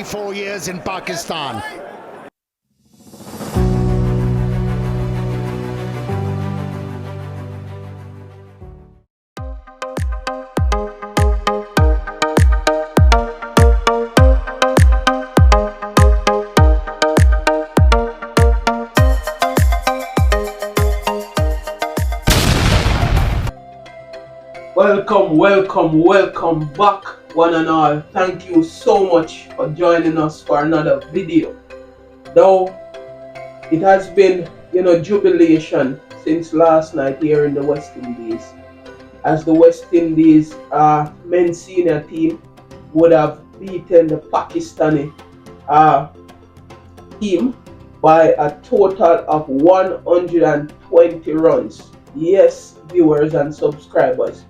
34 years in Pakistan. Welcome back, one and all. Thank you so much for joining us for another video. Now, it has been, jubilation since last night here in the West Indies, as the West Indies men's senior team would have beaten the Pakistani team by a total of 120 runs. Yes, viewers and subscribers.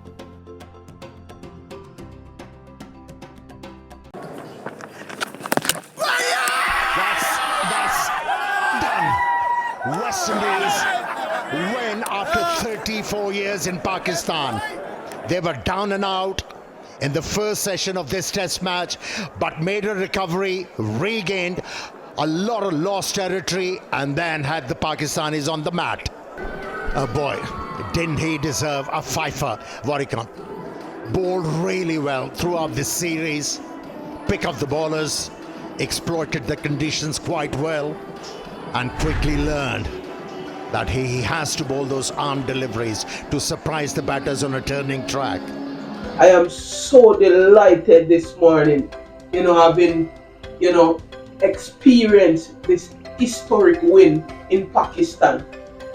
West Indies win after 34 years in Pakistan. They were down and out in the first session of this test match, but made a recovery, regained a lot of lost territory, and then had the Pakistanis on the mat. Oh boy, didn't he deserve a fifer, Warrican. Bowled really well throughout this series, pick up the bowlers, exploited the conditions quite well, and quickly learned that he has to bowl those arm deliveries to surprise the batters on a turning track. I am so delighted this morning, having, experienced this historic win in Pakistan.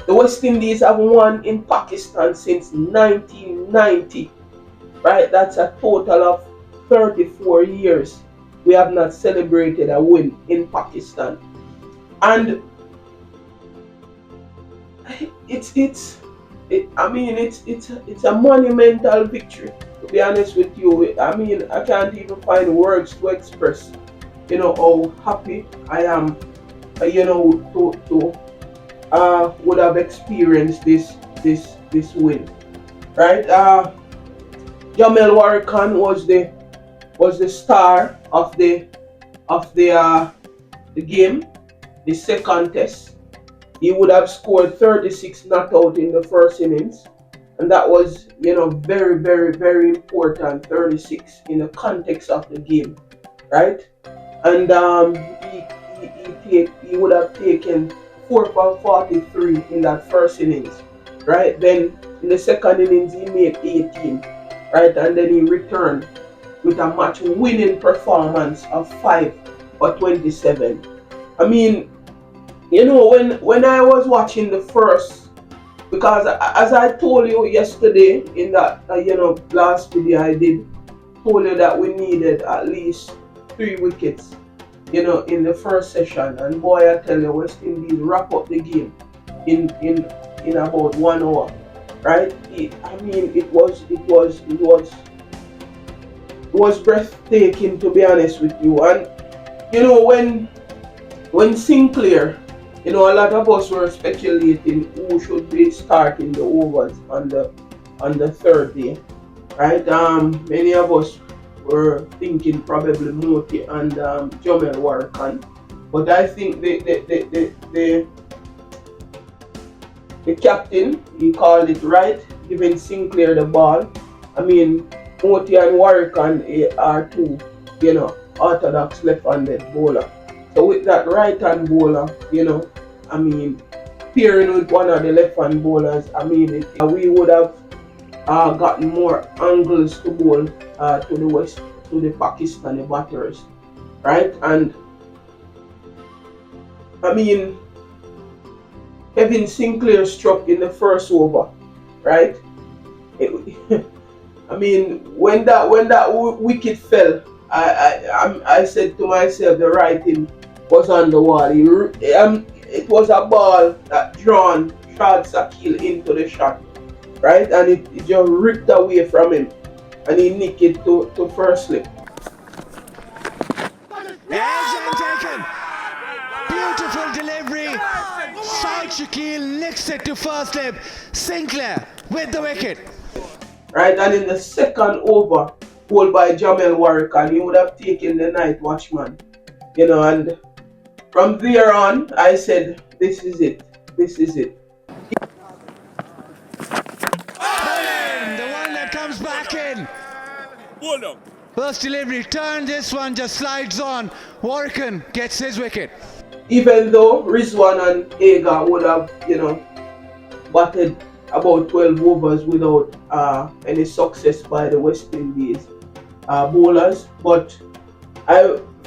The West Indies have won in Pakistan since 1990, right? That's a total of 34 years. We have not celebrated a win in Pakistan. And it's a monumental victory, to be honest with you. I mean, I can't even find words to express, how happy I am, to would have experienced this win, right? Jomel Warrican was the star of the game. The second test, he would have scored 36 not out in the first innings, and that was, very, very, very important. 36 in the context of the game, right? And he would have taken 4 for 43 in that first innings, right? Then in the second innings he made 18, right? And then he returned with a match-winning performance of 5 for 27. I mean, when I was watching the first, because as I told you yesterday in that last video I did, told you that we needed at least 3 wickets, in the first session, and boy, I tell you, West Indies wrap up the game in about 1 hour, right? It was breathtaking, to be honest with you. And when Sinclair, a lot of us were speculating who should be starting the overs on the third day, right? Many of us were thinking probably Multan and Jomel Warrican, but I think the captain, he called it right, giving Sinclair the ball. I mean, Multan and Warrican are two, orthodox left-handed bowler. So with that right-hand bowler, pairing with one of the left-hand bowlers, we would have gotten more angles to bowl to the Pakistani batters, right? And Kevin Sinclair struck in the first over, right? When that wicket fell, I said to myself, the writing was on the wall. It was a ball that drawn Shad Sakil into the shot, right? And it just ripped away from him, and he nicked it to first slip. Taken. Beautiful delivery. Side Shakil nicks it to first slip. Sinclair with the wicket. Right, and in the second over, bowled by Jomel Warrican, he would have taken the night watchman And from there on, I said, this is it. This is it. The one that comes back in. First delivery, turn, this one just slides on. Warrican gets his wicket. Even though Rizwan and Aga would have, batted about 12 overs without any success by the West Indies bowlers, but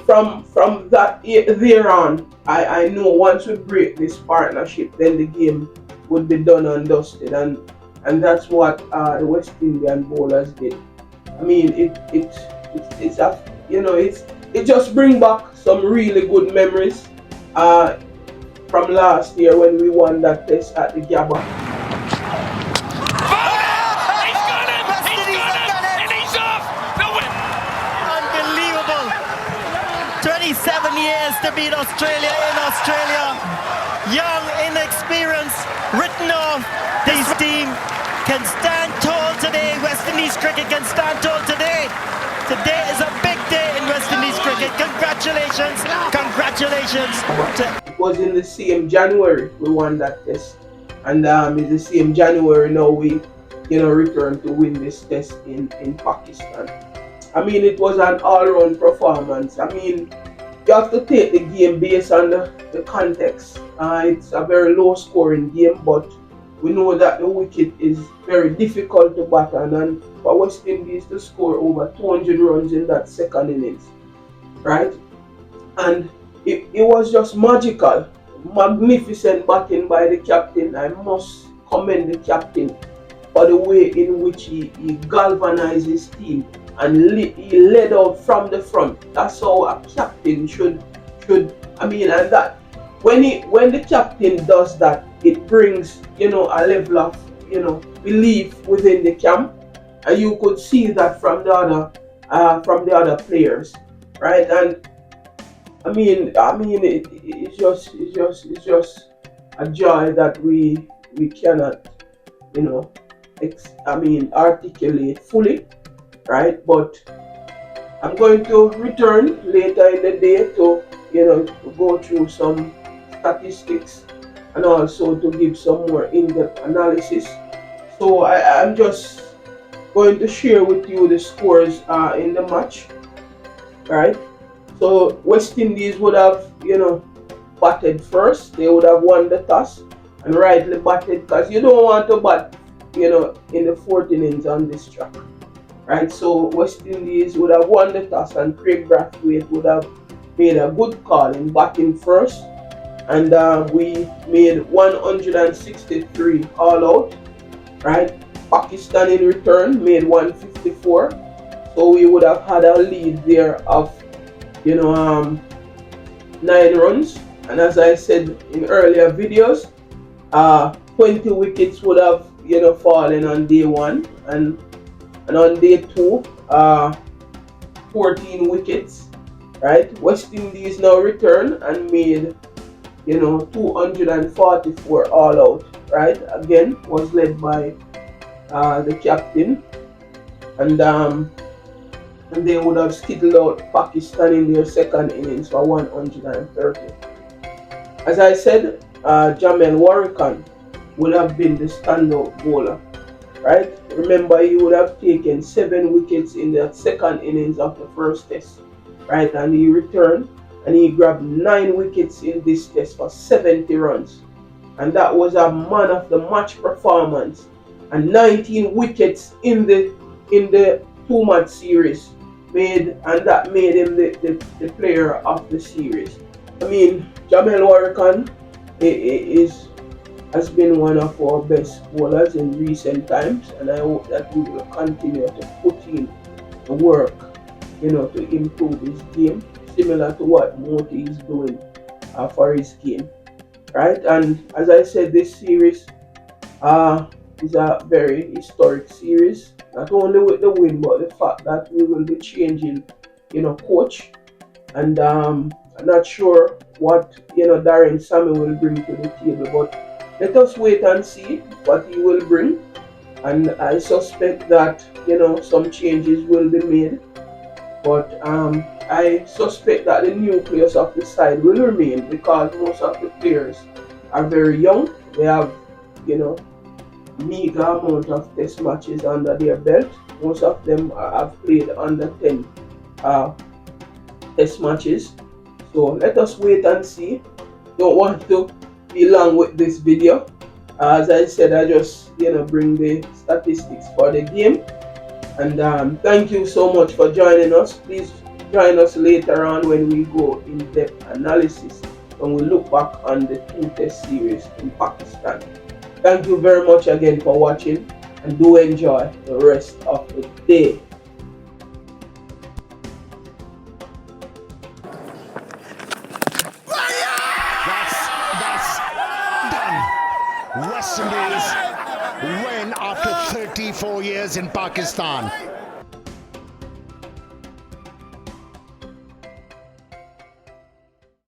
from that there on, I know once we break this partnership, then the game would be done and dusted, and that's what the West Indian bowlers did. I mean, it just brings back some really good memories from last year when we won that test at the Gabba. Unbelievable. 27 years to beat Australia in Australia. Young, inexperienced, written off. This team can stand tall today. West Indies cricket can stand tall today. Today is a big day in West Indies cricket. Congratulations. Congratulations. It was in the same January we won that test. And in the same January now we return to win this test in Pakistan. I mean, it was an all-round performance. I mean, you have to take the game based on the context. It's a very low-scoring game, but we know that the wicket is very difficult to bat on, and for West Indies to score over 200 runs in that second innings, right? And it was just magical. Magnificent batting by the captain. I must commend the captain for the way in which he galvanized his team and he led out from the front. That's how a captain should. I mean, and that when the captain does that, it brings a level of belief within the camp, and you could see that from the other players, right? And I mean, it's just a joy that we cannot, articulate fully, right? But I'm going to return later in the day to, go through some statistics and also to give some more in-depth analysis. So I'm just going to share with you the scores in the match, right? So West Indies would have, batted first. They would have won the toss and rightly batted, because you don't want to bat, in the fourth innings on this track, right? So West Indies would have won the toss, and Craig Brathwaite would have made a good call in batting first, and we made 163 all out, right? Pakistan in return made 154, so we would have had a lead there of 9 runs. And as I said in earlier videos, 20 wickets would have fallen on day one, and on day two 14 wickets, right? West Indies now return and made 244 all out, right? Again, was led by the captain, and they would have skittled out Pakistan in their second innings for 130. As I said, Jomel Warrican would have been the standout bowler, right? Remember, he would have taken 7 wickets in the second innings of the first test, right? And he returned and he grabbed 9 wickets in this test for 70 runs, and that was a man of the match performance. And 19 wickets in the 2-match series that made him the player of the series. I mean, Jomel Warrican has been one of our best bowlers in recent times, and I hope that he will continue to put in the work, to improve his game, similar to what Moti is doing for his game, right? And as I said, this series is a very historic series, not only with the win, but the fact that we will be changing, coach, and I'm not sure what Darren Sammy will bring to the table, but let us wait and see what he will bring, and I suspect that some changes will be made, but I suspect that the nucleus of the side will remain because most of the players are very young. They have, meager amount of test matches under their belt. Most of them have played under 10 test matches. So let us wait and see. Don't want to be long with this video. As I said, I just bring the statistics for the game. And thank you so much for joining us. Please join us later on when we go in depth analysis and we look back on the 2-test series in Pakistan. Thank you very much again for watching, and do enjoy the rest of the day. That's done. West Indies win after 34 years in Pakistan.